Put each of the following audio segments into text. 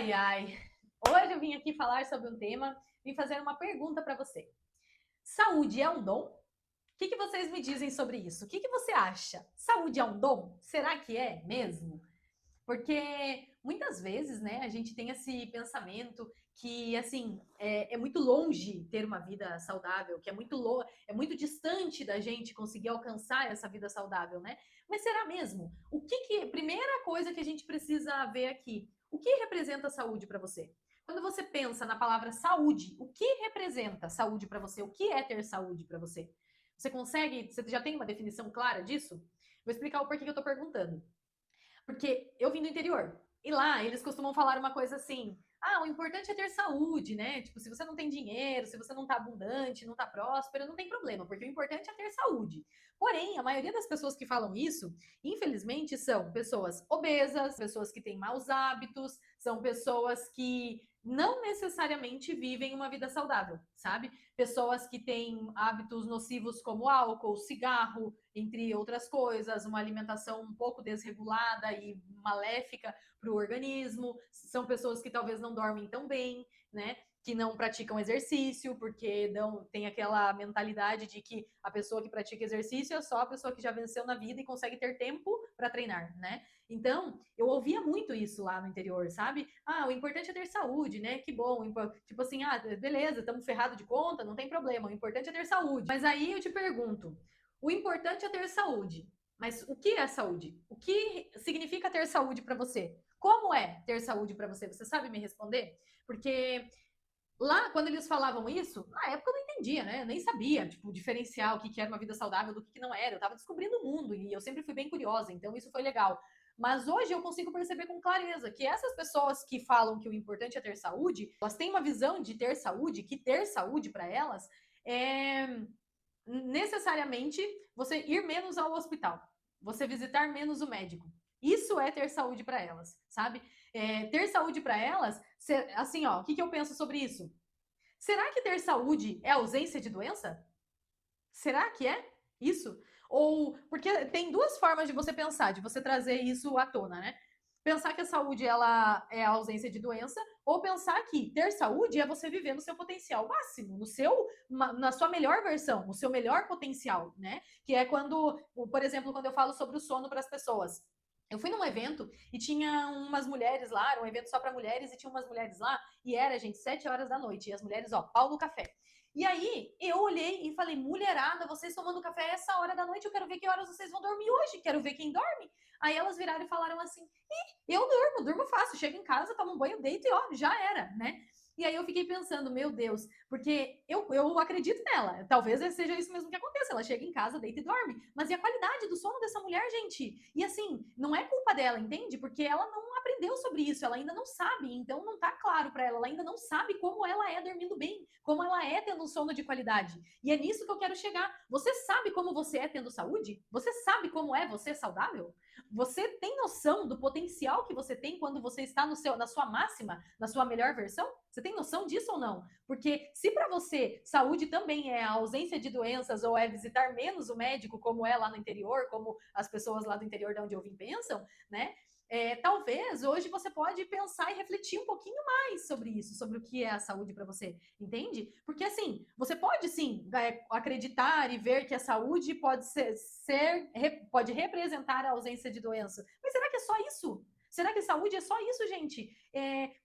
Ai, ai. Hoje eu vim aqui falar sobre um tema, vim fazer uma pergunta para você. Saúde é um dom? O que vocês me dizem sobre isso? O que você acha? Saúde é um dom? Será que é mesmo? Porque muitas vezes, né, a gente tem esse pensamento que, assim, é muito longe ter uma vida saudável, que é muito distante da gente conseguir alcançar essa vida saudável, né? Mas será mesmo? Primeira coisa que a gente precisa ver aqui, o que representa saúde para você? Quando você pensa na palavra saúde, o que representa saúde para você? O que é ter saúde para você? Você já tem uma definição clara disso? Vou explicar o porquê que eu tô perguntando. Porque eu vim do interior. E lá eles costumam falar uma coisa assim: ah, o importante é ter saúde, né? Tipo, se você não tem dinheiro, se você não tá abundante, não tá próspero, não tem problema, porque o importante é ter saúde. Porém, a maioria das pessoas que falam isso, infelizmente, são pessoas obesas, pessoas que têm maus hábitos, são pessoas que não necessariamente vivem uma vida saudável, sabe? Pessoas que têm hábitos nocivos como álcool, cigarro, entre outras coisas, uma alimentação um pouco desregulada e maléfica para o organismo, são pessoas que talvez não dormem tão bem, né? Que não praticam exercício, porque tem aquela mentalidade de que a pessoa que pratica exercício é só a pessoa que já venceu na vida e consegue ter tempo para treinar, né? Então, eu ouvia muito isso lá no interior, sabe? Ah, o importante é ter saúde, né? Que bom. Tipo assim, ah, beleza, estamos ferrados de conta, não tem problema. O importante é ter saúde. Mas aí eu te pergunto, o importante é ter saúde. Mas o que é saúde? O que significa ter saúde para você? Como é ter saúde para você? Você sabe me responder? Porque lá, quando eles falavam isso, na época eu não entendia, né? Eu nem sabia, tipo, diferenciar o que era uma vida saudável do que não era. Eu tava descobrindo o mundo e eu sempre fui bem curiosa, então isso foi legal. Mas hoje eu consigo perceber com clareza que essas pessoas que falam que o importante é ter saúde, elas têm uma visão de ter saúde, que ter saúde para elas é necessariamente você ir menos ao hospital, você visitar menos o médico. Isso é ter saúde para elas, sabe? Ter saúde para elas, assim, ó, o que eu penso sobre isso? Será que ter saúde é ausência de doença? Será que é isso? Ou porque tem duas formas de você pensar, de você trazer isso à tona, né? Pensar que a saúde ela é a ausência de doença, ou pensar que ter saúde é você viver no seu potencial máximo, na sua melhor versão, no seu melhor potencial, né? Que é quando, por exemplo, quando eu falo sobre o sono para as pessoas. Eu fui num evento e tinha umas mulheres lá, era um evento só para mulheres, e tinha umas mulheres lá, e era, gente, 7 horas da noite, e as mulheres, ó, pau no café. E aí, eu olhei e falei, mulherada, vocês tomando café essa hora da noite, eu quero ver que horas vocês vão dormir hoje, quero ver quem dorme. Aí elas viraram e falaram assim, eu durmo fácil, chego em casa, tomo um banho, deito e ó, já era, né? E aí eu fiquei pensando, meu Deus, porque eu acredito nela. Talvez seja isso mesmo que aconteça. Ela chega em casa, deita e dorme. Mas e a qualidade do sono dessa mulher, gente? E assim, não é culpa dela, entende? Porque ela não aprendeu sobre isso, ela ainda não sabe. Então não tá claro para ela, ela ainda não sabe como ela é dormindo bem, como ela é tendo um sono de qualidade. E é nisso que eu quero chegar. Você sabe como você é tendo saúde? Você sabe como é você saudável? Você tem noção do potencial que você tem quando você está na sua máxima, na sua melhor versão? Você tem noção disso ou não? Porque se para você saúde também é a ausência de doenças ou é visitar menos o médico, como é lá no interior, como as pessoas lá do interior de onde eu vim pensam, né? Talvez hoje você pode pensar e refletir um pouquinho mais sobre isso, sobre o que é a saúde para você, entende? Porque assim, você pode sim acreditar e ver que a saúde pode representar a ausência de doença, mas será que é só isso? Será que saúde é só isso, gente?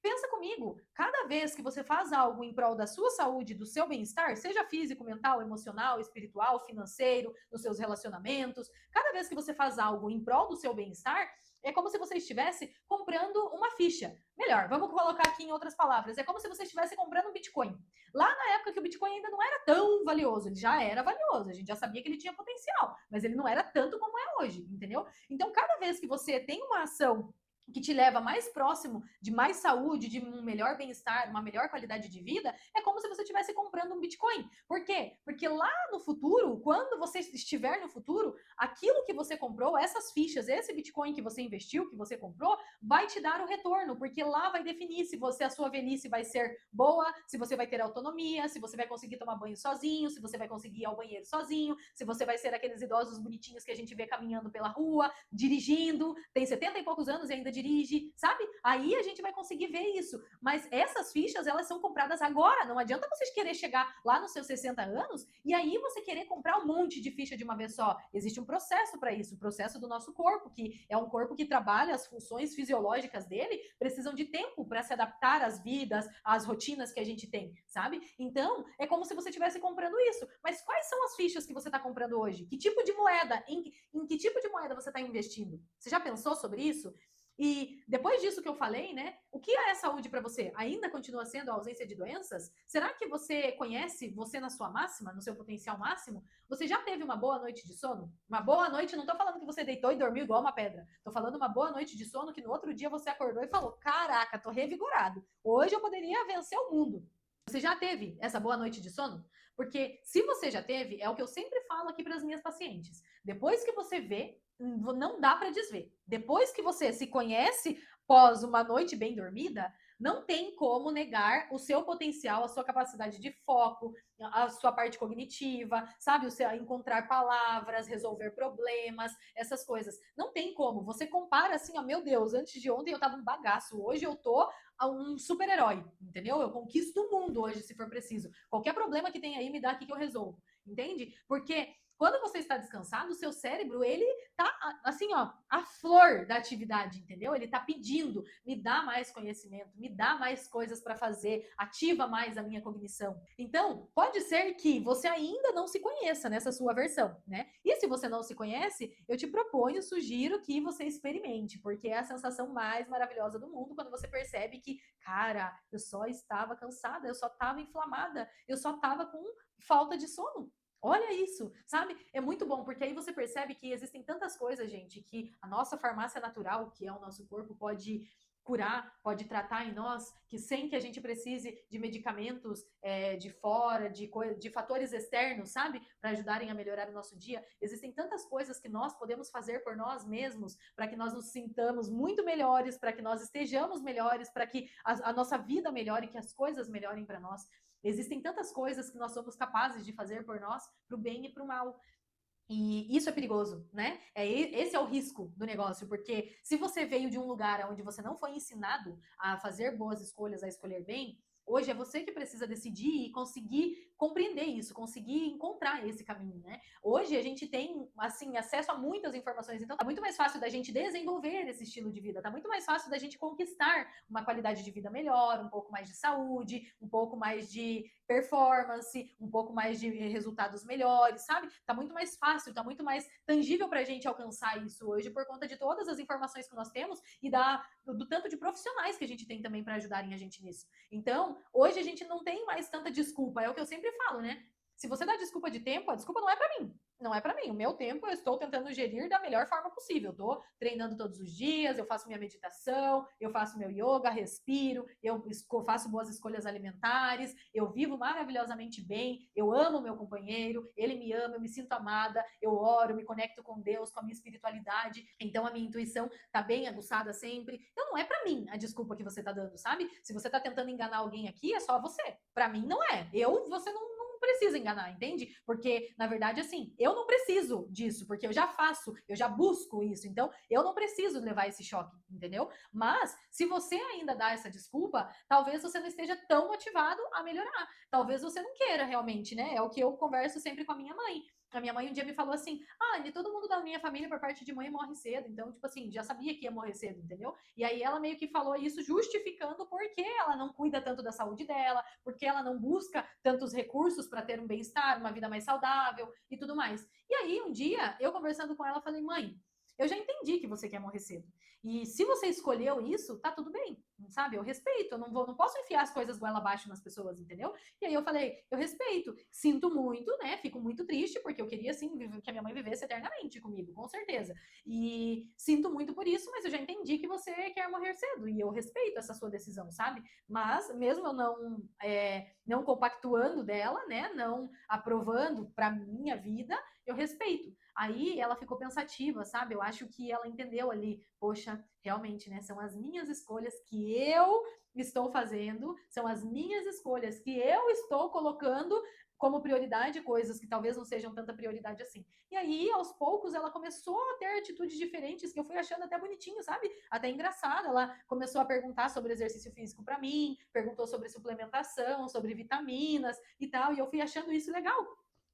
Pensa comigo, cada vez que você faz algo em prol da sua saúde, do seu bem-estar, seja físico, mental, emocional, espiritual, financeiro, nos seus relacionamentos, cada vez que você faz algo em prol do seu bem-estar, é como se você estivesse comprando uma ficha. Melhor, vamos colocar aqui em outras palavras. É como se você estivesse comprando um Bitcoin. Lá na época que o Bitcoin ainda não era tão valioso, ele já era valioso, a gente já sabia que ele tinha potencial, mas ele não era tanto como é hoje, entendeu? Então, cada vez que você tem uma ação que te leva mais próximo de mais saúde, de um melhor bem-estar, uma melhor qualidade de vida, é como se você estivesse comprando um Bitcoin. Por quê? Porque lá no futuro, quando você estiver no futuro, aquilo que você comprou, essas fichas, esse Bitcoin que você investiu, que você comprou, vai te dar o retorno, porque lá vai definir se a sua velhice vai ser boa, se você vai ter autonomia, se você vai conseguir tomar banho sozinho, se você vai conseguir ir ao banheiro sozinho, se você vai ser aqueles idosos bonitinhos que a gente vê caminhando pela rua, dirigindo, tem 70 e poucos anos e ainda dirige, sabe? Aí a gente vai conseguir ver isso. Mas essas fichas, elas são compradas agora. Não adianta vocês querer chegar lá nos seus 60 anos e aí você querer comprar um monte de ficha de uma vez só. Existe um processo para isso, o processo do nosso corpo, que é um corpo que trabalha as funções fisiológicas dele, precisam de tempo para se adaptar às vidas, às rotinas que a gente tem, sabe? Então, é como se você estivesse comprando isso. Mas quais são as fichas que você está comprando hoje? Que tipo de moeda? Em que tipo de moeda você está investindo? Você já pensou sobre isso? E depois disso que eu falei, né? O que é saúde para você? Ainda continua sendo a ausência de doenças? Será que você conhece você na sua máxima, no seu potencial máximo? Você já teve uma boa noite de sono? Uma boa noite, não tô falando que você deitou e dormiu igual uma pedra. Tô falando uma boa noite de sono que no outro dia você acordou e falou: "Caraca, tô revigorado. Hoje eu poderia vencer o mundo". Você já teve essa boa noite de sono? Porque se você já teve, é o que eu sempre falo aqui para as minhas pacientes. Depois que você vê, não dá para desver. Depois que você se conhece pós uma noite bem dormida, não tem como negar o seu potencial, a sua capacidade de foco, a sua parte cognitiva, sabe? O seu encontrar palavras, resolver problemas, essas coisas. Não tem como. Você compara assim, ó, meu Deus, antes de ontem eu tava um bagaço, hoje eu tô um super-herói, entendeu? Eu conquisto o mundo hoje, se for preciso. Qualquer problema que tem aí, me dá aqui que eu resolvo, entende? Porque quando você está descansado, o seu cérebro, ele tá assim, ó, a flor da atividade, entendeu? Ele tá pedindo, me dá mais conhecimento, me dá mais coisas para fazer, ativa mais a minha cognição. Então, pode ser que você ainda não se conheça nessa sua versão, né? E se você não se conhece, eu te proponho, sugiro que você experimente, porque é a sensação mais maravilhosa do mundo quando você percebe que, cara, eu só estava cansada, eu só estava inflamada, eu só estava com falta de sono. Olha isso, sabe? É muito bom, porque aí você percebe que existem tantas coisas, gente, que a nossa farmácia natural, que é o nosso corpo, pode curar, pode tratar em nós, que sem que a gente precise de medicamentos de fora, de fatores externos, sabe? Para ajudarem a melhorar o nosso dia. Existem tantas coisas que nós podemos fazer por nós mesmos, para que nós nos sintamos muito melhores, para que nós estejamos melhores, para que a nossa vida melhore, que as coisas melhorem para nós. Existem tantas coisas que nós somos capazes de fazer por nós, para o bem e para o mal. E isso é perigoso, né? Esse é o risco do negócio, porque se você veio de um lugar onde você não foi ensinado a fazer boas escolhas, a escolher bem, hoje é você que precisa decidir e conseguir compreender isso, conseguir encontrar esse caminho, né? Hoje a gente tem, assim, acesso a muitas informações, então tá muito mais fácil da gente desenvolver esse estilo de vida, tá muito mais fácil da gente conquistar uma qualidade de vida melhor, um pouco mais de saúde, um pouco mais de performance, um pouco mais de resultados melhores, sabe? Tá muito mais fácil, tá muito mais tangível pra gente alcançar isso hoje por conta de todas as informações que nós temos e do tanto de profissionais que a gente tem também para ajudarem a gente nisso. Então, hoje a gente não tem mais tanta desculpa, é o que eu sempre falo, né? Se você dá desculpa de tempo, a desculpa não é para mim. Não é para mim. O meu tempo eu estou tentando gerir da melhor forma possível. Eu tô treinando todos os dias, eu faço minha meditação, eu faço meu yoga, respiro, eu faço boas escolhas alimentares, eu vivo maravilhosamente bem, eu amo meu companheiro, ele me ama, eu me sinto amada, eu oro, me conecto com Deus, com a minha espiritualidade. Então a minha intuição tá bem aguçada sempre. Então não é para mim a desculpa que você tá dando, sabe? Se você tá tentando enganar alguém aqui, é só você. Para mim não é. Você não precisa enganar, entende? Porque, na verdade, assim, eu não preciso disso, porque eu já faço, eu já busco isso, então eu não preciso levar esse choque, entendeu? Mas, se você ainda dá essa desculpa, talvez você não esteja tão motivado a melhorar. Talvez você não queira realmente, né? É o que eu converso sempre com a minha mãe. A minha mãe um dia me falou assim: ah, todo mundo da minha família, por parte de mãe, morre cedo. Então, tipo assim, já sabia que ia morrer cedo, entendeu? E aí ela meio que falou isso justificando porque ela não cuida tanto da saúde dela, porque ela não busca tantos recursos para ter um bem-estar, uma vida mais saudável e tudo mais. E aí, um dia, eu conversando com ela, falei: mãe, eu já entendi que você quer morrer cedo. E se você escolheu isso, tá tudo bem, sabe? Eu respeito, eu não posso enfiar as coisas goela abaixo nas pessoas, entendeu? E aí eu falei, eu respeito, sinto muito, né? Fico muito triste, porque eu queria, sim, que a minha mãe vivesse eternamente comigo, com certeza. E sinto muito por isso, mas eu já entendi que você quer morrer cedo, e eu respeito essa sua decisão, sabe? Mas, mesmo eu não compactuando dela, né? Não aprovando pra minha vida, eu respeito. Aí ela ficou pensativa, sabe? Eu acho que ela entendeu ali, poxa, realmente, né? São as minhas escolhas que eu estou fazendo, são as minhas escolhas que eu estou colocando como prioridade coisas que talvez não sejam tanta prioridade assim. E aí, aos poucos, ela começou a ter atitudes diferentes que eu fui achando até bonitinho, sabe? Até engraçado. Ela começou a perguntar sobre exercício físico para mim, perguntou sobre suplementação, sobre vitaminas e tal, e eu fui achando isso legal.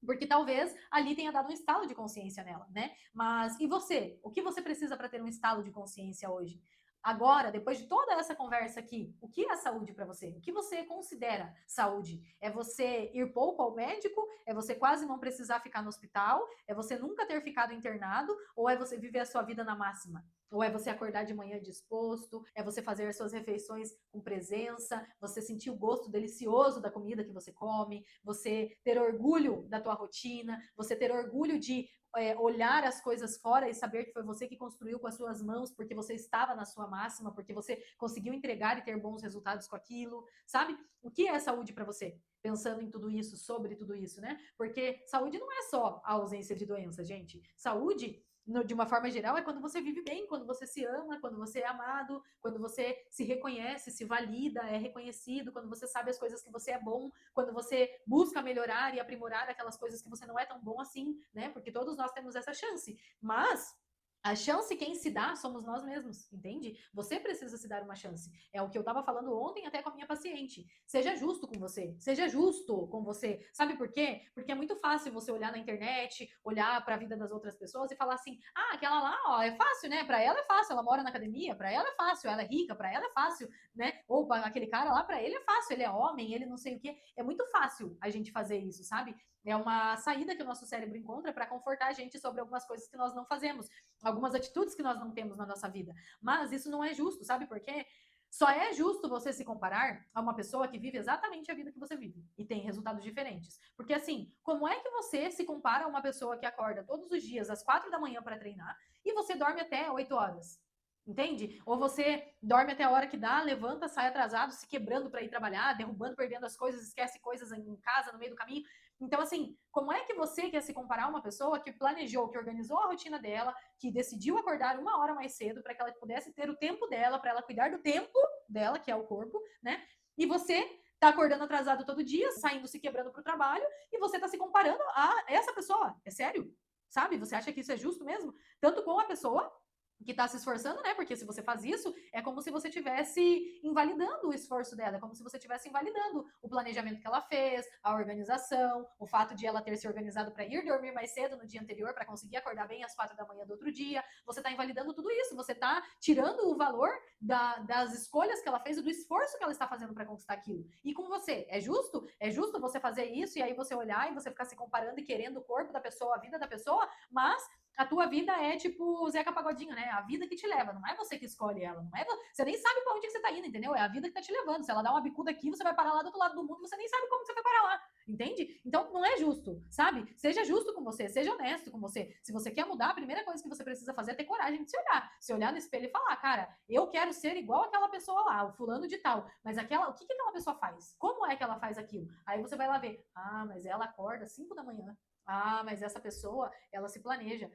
Porque talvez ali tenha dado um estalo de consciência nela, né? Mas e você? O que você precisa para ter um estalo de consciência hoje? Agora, depois de toda essa conversa aqui, o que é saúde para você? O que você considera saúde? É você ir pouco ao médico? É você quase não precisar ficar no hospital? É você nunca ter ficado internado? Ou é você viver a sua vida na máxima? Ou é você acordar de manhã disposto? É você fazer as suas refeições com presença? Você sentir o gosto delicioso da comida que você come? Você ter orgulho da tua rotina? Você ter orgulho de olhar as coisas fora e saber que foi você que construiu com as suas mãos, porque você estava na sua máxima, porque você conseguiu entregar e ter bons resultados com aquilo, sabe? O que é saúde para você? Pensando em tudo isso, sobre tudo isso, né? Porque saúde não é só a ausência de doença, gente. Saúde de uma forma geral, é quando você vive bem, quando você se ama, quando você é amado, quando você se reconhece, se valida, é reconhecido, quando você sabe as coisas que você é bom, quando você busca melhorar e aprimorar aquelas coisas que você não é tão bom assim, né? Porque todos nós temos essa chance. Mas a chance quem se dá somos nós mesmos, entende? Você precisa se dar uma chance. É o que eu estava falando ontem até com a minha paciente. Seja justo com você. Seja justo com você. Sabe por quê? Porque é muito fácil você olhar na internet, olhar para a vida das outras pessoas e falar assim: "Ah, aquela lá, ó, é fácil, né? Para ela é fácil, ela mora na academia, para ela é fácil, ela é rica, para ela é fácil, né? Ou aquele cara lá, para ele é fácil, ele é homem, ele não sei o quê". É muito fácil a gente fazer isso, sabe? É uma saída que o nosso cérebro encontra para confortar a gente sobre algumas coisas que nós não fazemos, algumas atitudes que nós não temos na nossa vida. Mas isso não é justo, sabe por quê? Só é justo você se comparar a uma pessoa que vive exatamente a vida que você vive e tem resultados diferentes. Porque assim, como é que você se compara a uma pessoa que acorda todos os dias às 4 da manhã para treinar e você dorme até 8 horas? Entende? Ou você dorme até a hora que dá, levanta, sai atrasado, se quebrando para ir trabalhar, derrubando, perdendo as coisas, esquece coisas em casa, no meio do caminho. Então, assim, como é que você quer se comparar a uma pessoa que planejou, que organizou a rotina dela, que decidiu acordar 1 hora mais cedo para que ela pudesse ter o tempo dela, para ela cuidar do tempo dela, que é o corpo, né? E você tá acordando atrasado todo dia, saindo, se quebrando pro trabalho, e você tá se comparando a essa pessoa. É sério? Sabe? Você acha que isso é justo mesmo? Tanto com a pessoa que está se esforçando, né? Porque se você faz isso, é como se você estivesse invalidando o esforço dela, é como se você estivesse invalidando o planejamento que ela fez, a organização, o fato de ela ter se organizado para ir dormir mais cedo no dia anterior, para conseguir acordar bem às 4 da manhã do outro dia. Você está invalidando tudo isso, você está tirando o valor das escolhas que ela fez e do esforço que ela está fazendo para conquistar aquilo. E com você, é justo? É justo você fazer isso e aí você olhar e você ficar se comparando e querendo o corpo da pessoa, a vida da pessoa, mas a tua vida é tipo o Zeca Pagodinho, né? A vida que te leva, não é você que escolhe ela, não é você nem sabe pra onde que você tá indo, entendeu? É a vida que tá te levando. Se ela dá uma bicuda aqui, você vai parar lá do outro lado do mundo, você nem sabe como você vai parar lá, entende? Então não é justo, sabe? Seja justo com você, seja honesto com você. Se você quer mudar, a primeira coisa que você precisa fazer é ter coragem de se olhar no espelho e falar, cara, eu quero ser igual aquela pessoa lá, o fulano de tal, mas o que aquela pessoa faz? Como é que ela faz aquilo? Aí você vai lá ver, mas ela acorda às 5 da manhã. Mas essa pessoa, ela se planeja.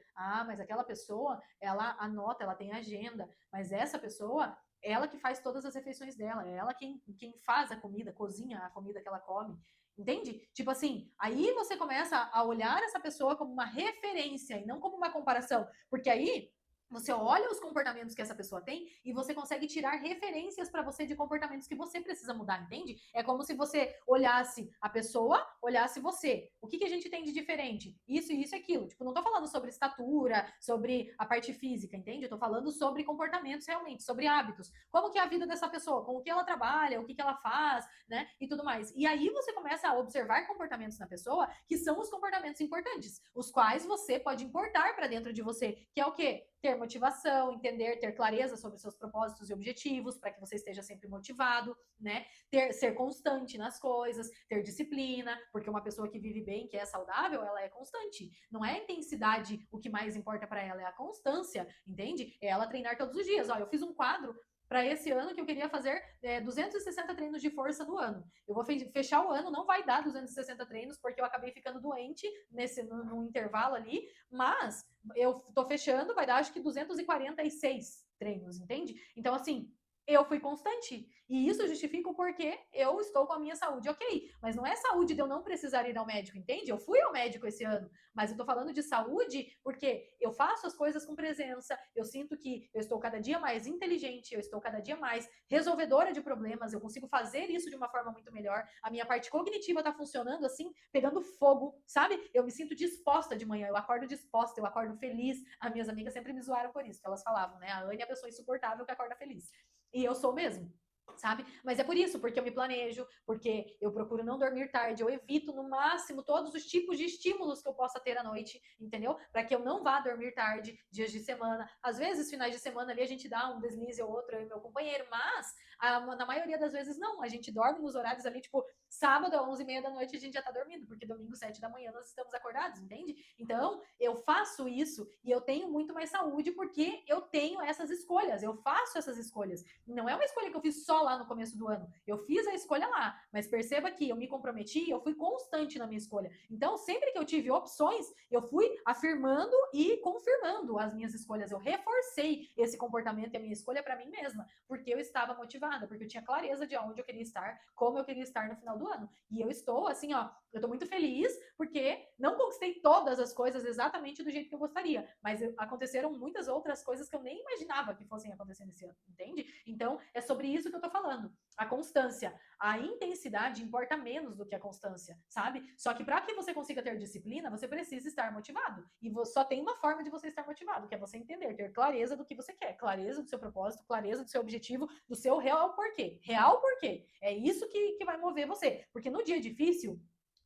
Mas aquela pessoa, ela anota, ela tem agenda. Mas essa pessoa, ela que faz todas as refeições dela. É ela quem faz a comida, cozinha a comida que ela come. Entende? Tipo assim, aí você começa a olhar essa pessoa como uma referência e não como uma comparação. Porque aí você olha os comportamentos que essa pessoa tem e você consegue tirar referências para você de comportamentos que você precisa mudar, entende? É como se você olhasse a pessoa, olhasse você. O que a gente tem de diferente? Isso, isso e aquilo. Tipo, não tô falando sobre estatura, sobre a parte física, entende? Eu tô falando sobre comportamentos realmente, sobre hábitos. Como que é a vida dessa pessoa, com o que ela trabalha, o que ela faz, né? E tudo mais. E aí você começa a observar comportamentos na pessoa que são os comportamentos importantes, os quais você pode importar para dentro de você, que é o quê? Ter motivação, entender, ter clareza sobre seus propósitos e objetivos, para que você esteja sempre motivado, né? Ser constante nas coisas, ter disciplina, porque uma pessoa que vive bem, que é saudável, ela é constante. Não é a intensidade o que mais importa para ela, é a constância, entende? É ela treinar todos os dias. Ó, eu fiz um quadro para esse ano que eu queria fazer 260 treinos de força no ano. Eu vou fechar o ano, não vai dar 260 treinos, porque eu acabei ficando doente no intervalo ali, mas eu tô fechando, vai dar acho que 246 treinos, entende? Então, assim, eu fui constante. E isso justifica o porquê eu estou com a minha saúde ok. Mas não é saúde de eu não precisar ir ao médico, entende? Eu fui ao médico esse ano, mas eu tô falando de saúde porque eu faço as coisas com presença, eu sinto que eu estou cada dia mais inteligente, eu estou cada dia mais resolvedora de problemas, eu consigo fazer isso de uma forma muito melhor, a minha parte cognitiva tá funcionando assim, pegando fogo, sabe? Eu me sinto disposta de manhã, eu acordo disposta, eu acordo feliz. As minhas amigas sempre me zoaram por isso, que elas falavam, né? A Anne é a pessoa insuportável que acorda feliz. E eu sou mesmo, sabe? Mas é por isso, porque eu me planejo, porque eu procuro não dormir tarde, eu evito no máximo todos os tipos de estímulos que eu possa ter à noite, entendeu? Para que eu não vá dormir tarde, dias de semana. Às vezes, finais de semana ali a gente dá um deslize ou outro, eu e meu companheiro, mas na maioria das vezes não. A gente dorme nos horários ali, tipo, sábado às 11h30 da noite a gente já tá dormindo, porque domingo 7 da manhã nós estamos acordados, entende? Então, eu faço isso e eu tenho muito mais saúde porque eu tenho essas escolhas, eu faço essas escolhas. Não é uma escolha que eu fiz só lá no começo do ano. Eu fiz a escolha lá, mas perceba que eu me comprometi, eu fui constante na minha escolha. Então, sempre que eu tive opções, eu fui afirmando e confirmando as minhas escolhas. Eu reforcei esse comportamento e a minha escolha para mim mesma, porque eu estava motivada, porque eu tinha clareza de onde eu queria estar, como eu queria estar no final do ano. E eu estou assim, ó, eu estou muito feliz porque não conquistei todas as coisas exatamente do jeito que eu gostaria, mas aconteceram muitas outras coisas que eu nem imaginava que fossem acontecer nesse ano, entende? Então, é sobre isso que eu tô falando. A constância, a intensidade importa menos do que a constância, sabe? Só que para que você consiga ter disciplina, você precisa estar motivado. E só tem uma forma de você estar motivado, que é você entender, ter clareza do que você quer, clareza do seu propósito, clareza do seu objetivo, do seu real porquê. Real porquê. É isso que vai mover você. Porque no dia difícil,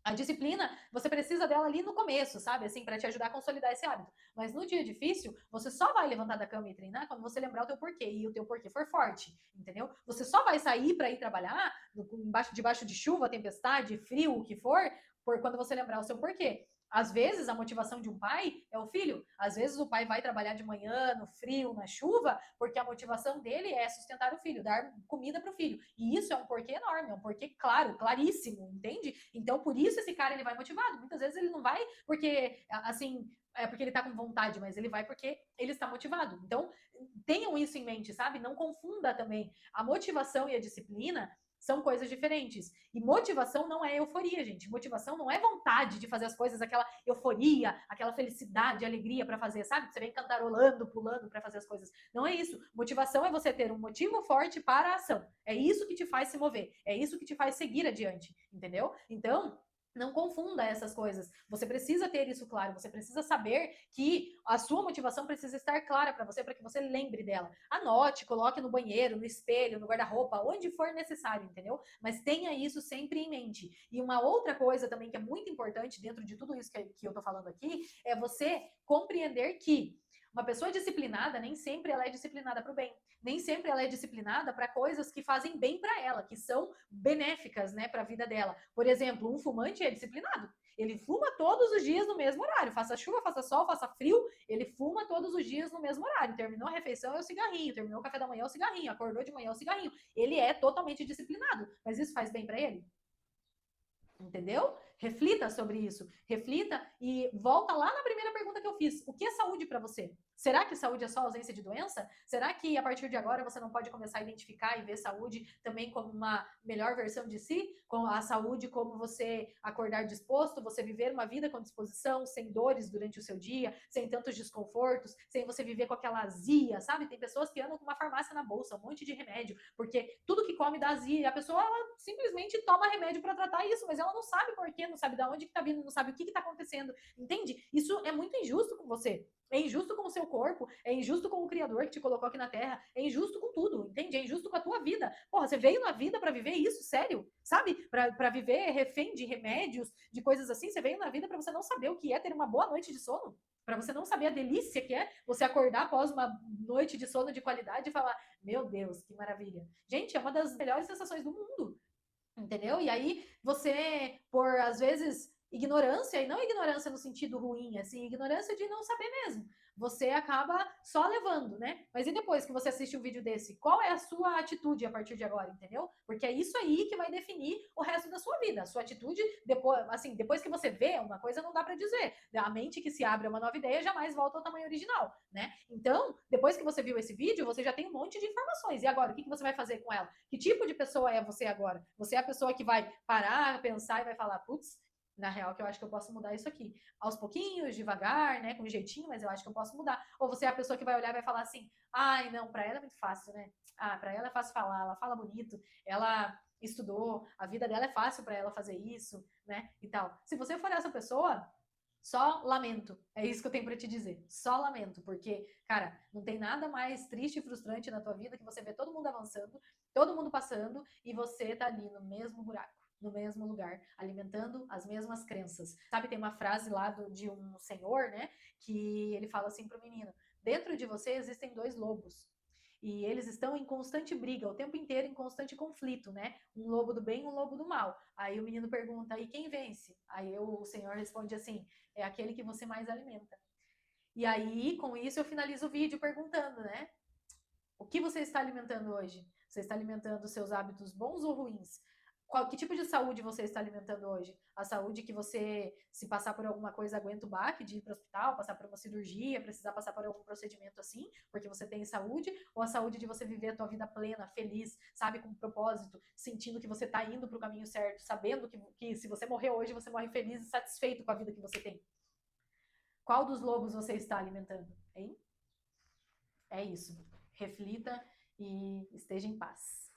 a disciplina, você precisa dela ali no começo, sabe? Assim, para te ajudar a consolidar esse hábito. Mas no dia difícil, você só vai levantar da cama e treinar quando você lembrar o teu porquê e o teu porquê for forte, entendeu? Você só vai sair para ir trabalhar debaixo de chuva, tempestade, frio, o que for, por quando você lembrar o seu porquê. Às vezes, a motivação de um pai é o filho. Às vezes, o pai vai trabalhar de manhã, no frio, na chuva, porque a motivação dele é sustentar o filho, dar comida para o filho. E isso é um porquê enorme, é um porquê claro, claríssimo, entende? Então, por isso esse cara ele vai motivado. Muitas vezes ele não vai porque, assim, é porque ele tá com vontade, mas ele vai porque ele está motivado. Então, tenham isso em mente, sabe? Não confunda também a motivação e a disciplina são coisas diferentes. E motivação não é euforia, gente. Motivação não é vontade de fazer as coisas, aquela euforia, aquela felicidade, alegria para fazer, sabe? Você vem cantarolando, pulando para fazer as coisas. Não é isso. Motivação é você ter um motivo forte para a ação. É isso que te faz se mover. É isso que te faz seguir adiante, entendeu? Então, não confunda essas coisas. Você precisa ter isso claro. Você precisa saber que a sua motivação precisa estar clara para você, para que você lembre dela. Anote, coloque no banheiro, no espelho, no guarda-roupa, onde for necessário, entendeu? Mas tenha isso sempre em mente. E uma outra coisa também que é muito importante dentro de tudo isso que eu tô falando aqui é você compreender que uma pessoa disciplinada nem sempre ela é disciplinada para o bem. Nem sempre ela é disciplinada para coisas que fazem bem para ela, que são benéficas, né, para a vida dela. Por exemplo, um fumante é disciplinado. Ele fuma todos os dias no mesmo horário. Faça chuva, faça sol, faça frio, ele fuma todos os dias no mesmo horário. Terminou a refeição, é o cigarrinho. Terminou o café da manhã, é o cigarrinho. Acordou de manhã, é o cigarrinho. Ele é totalmente disciplinado. Mas isso faz bem para ele? Entendeu? Reflita sobre isso. Reflita e volta lá na primeira pergunta que eu fiz. O que é saúde para você? Será que saúde é só ausência de doença? Será que a partir de agora você não pode começar a identificar e ver saúde também como uma melhor versão de si? Com a saúde como você acordar disposto, você viver uma vida com disposição, sem dores durante o seu dia, sem tantos desconfortos, sem você viver com aquela azia, sabe? Tem pessoas que andam com uma farmácia na bolsa, um monte de remédio, porque tudo que come dá azia e a pessoa ela simplesmente toma remédio para tratar isso, mas ela não sabe por quê, não sabe de onde que tá vindo, não sabe o que que tá acontecendo, entende? Isso é muito injusto com você. É injusto com o seu corpo, é injusto com o Criador que te colocou aqui na Terra, é injusto com tudo, entende? É injusto com a tua vida. Porra, você veio na vida para viver isso, sério? Sabe? Para viver refém de remédios, de coisas assim, você veio na vida para você não saber o que é ter uma boa noite de sono? Para você não saber a delícia que é você acordar após uma noite de sono de qualidade e falar: Meu Deus, que maravilha. Gente, é uma das melhores sensações do mundo, entendeu? E aí você, por às vezes ignorância, e não ignorância no sentido ruim, assim, ignorância de não saber mesmo. você acaba só levando, né? Mas e depois que você assiste um vídeo desse, qual é a sua atitude a partir de agora, entendeu? Porque é isso aí que vai definir o resto da sua vida. A sua atitude, depois, assim, depois que você vê uma coisa, não dá para dizer. A mente que se abre a uma nova ideia jamais volta ao tamanho original, né? Então, depois que você viu esse vídeo, você já tem um monte de informações. E agora, o que você vai fazer com ela? Que tipo de pessoa é você agora? Você é a pessoa que vai parar, pensar e vai falar, putz, na real, que eu acho que eu posso mudar isso aqui. Aos pouquinhos, devagar, né? Com jeitinho, mas eu acho que eu posso mudar. Ou você é a pessoa que vai olhar e vai falar assim, ai, não, pra ela é muito fácil, né? Ah, pra ela é fácil falar, ela fala bonito, ela estudou, a vida dela é fácil para ela fazer isso, né? E tal. Se você for essa pessoa, só lamento. É isso que eu tenho para te dizer. Só lamento, porque, cara, não tem nada mais triste e frustrante na tua vida que você ver todo mundo avançando, todo mundo passando e você tá ali no mesmo buraco, no mesmo lugar, alimentando as mesmas crenças. Sabe, tem uma frase lá de um senhor, né, que ele fala assim pro menino: dentro de você existem dois lobos. E eles estão em constante briga, o tempo inteiro em constante conflito, né? Um lobo do bem e um lobo do mal. Aí o menino pergunta: e quem vence? Aí o senhor responde assim: é aquele que você mais alimenta. E aí, com isso, eu finalizo o vídeo perguntando, né? O que você está alimentando hoje? Você está alimentando seus hábitos bons ou ruins? Que tipo de saúde você está alimentando hoje? A saúde que você, se passar por alguma coisa, aguenta o baque de ir para o hospital, passar por uma cirurgia, precisar passar por algum procedimento assim, porque você tem saúde? Ou a saúde de você viver a tua vida plena, feliz, sabe, com propósito, sentindo que você está indo para o caminho certo, sabendo que se você morrer hoje, você morre feliz e satisfeito com a vida que você tem? Qual dos lobos você está alimentando? Hein? É isso. Reflita e esteja em paz.